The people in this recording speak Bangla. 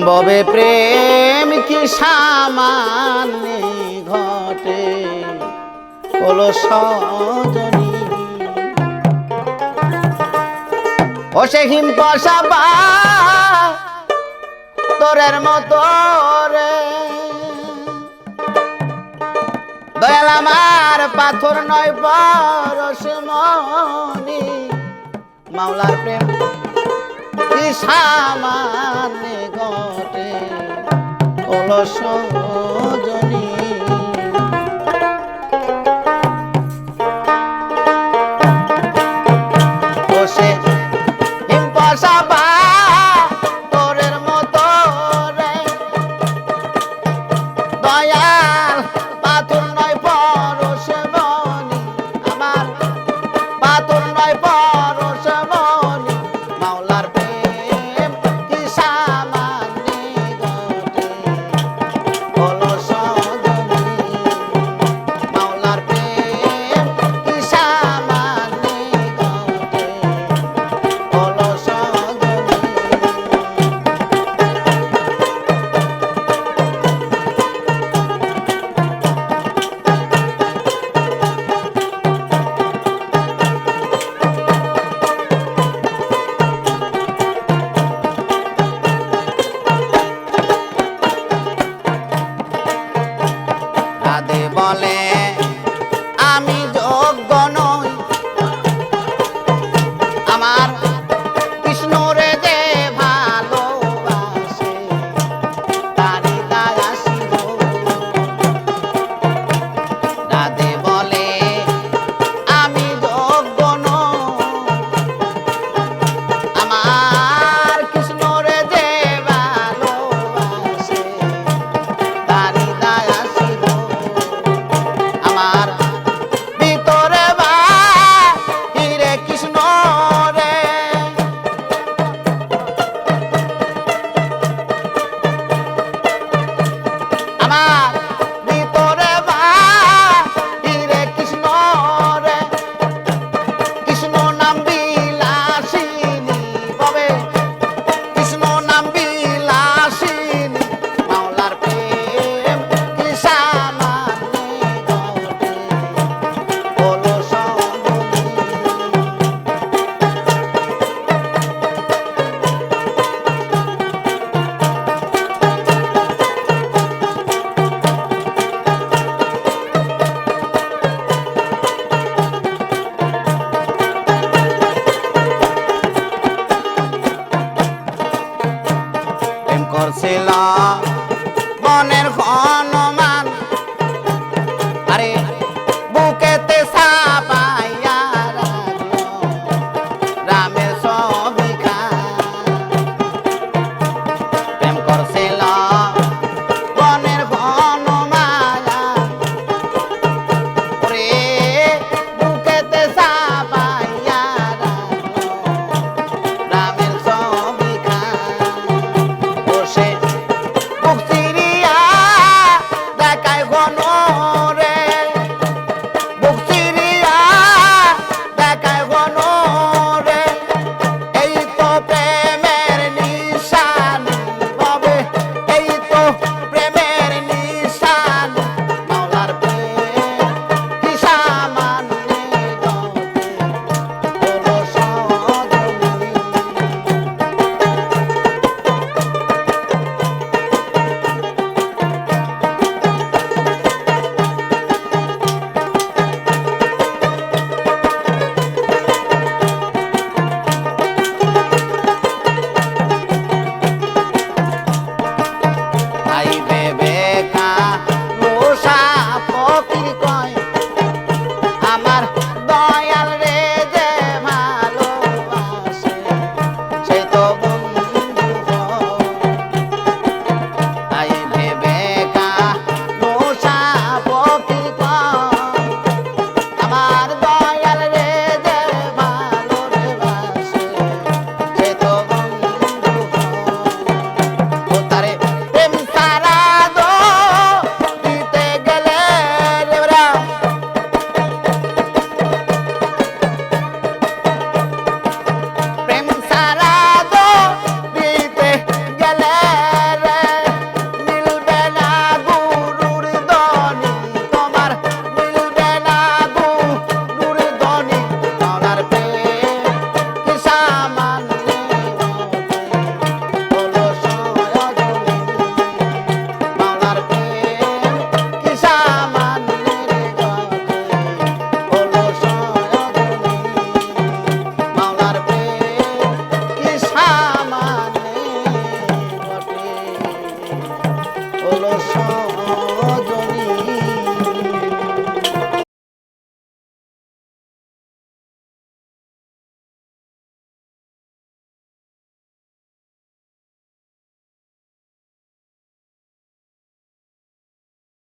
ববে প্রেম কি সামান্য ঘটে হলো সজনী ও সে হিম পশাবা তোরের মতো রে দয়াল আমার পাথর নয় পরশমণি মাওলার প্রেম কি সামান্য ঘটে হলো সজনী বসে হিম পশাবা তোরের মতো রে দয়াল পাথর নয় পরশমণি আমার পাথর নয় পরশমণি মাওলার প্রেম কি সামান্য ঘটে হলো সজনী মাওলার প্রেম কি সামান্য ঘটে হলো সজনী রাধে বলে আমি যোগ্য নই আমার কৃষ্ণ রে যে ভালোবাসে তারি দাসী গো রাধে বলে আমি যোগ্য নই আমার কৃষ্ণ রে যে ভালোবাসে তারি দাসী গো আমার ভিতরে বাহিরে কৃষ্ণ রে আমার ভিতরে বাহিরে কৃষ্ণ রে কৃষ্ণ নাম বিলাসিনী ববে কৃষ্ণ নাম বিলাসিনী মাওলার প্রেম কি সামান্য ঘটে হলো সজনী প্রেম করছিলাম মনের ঘন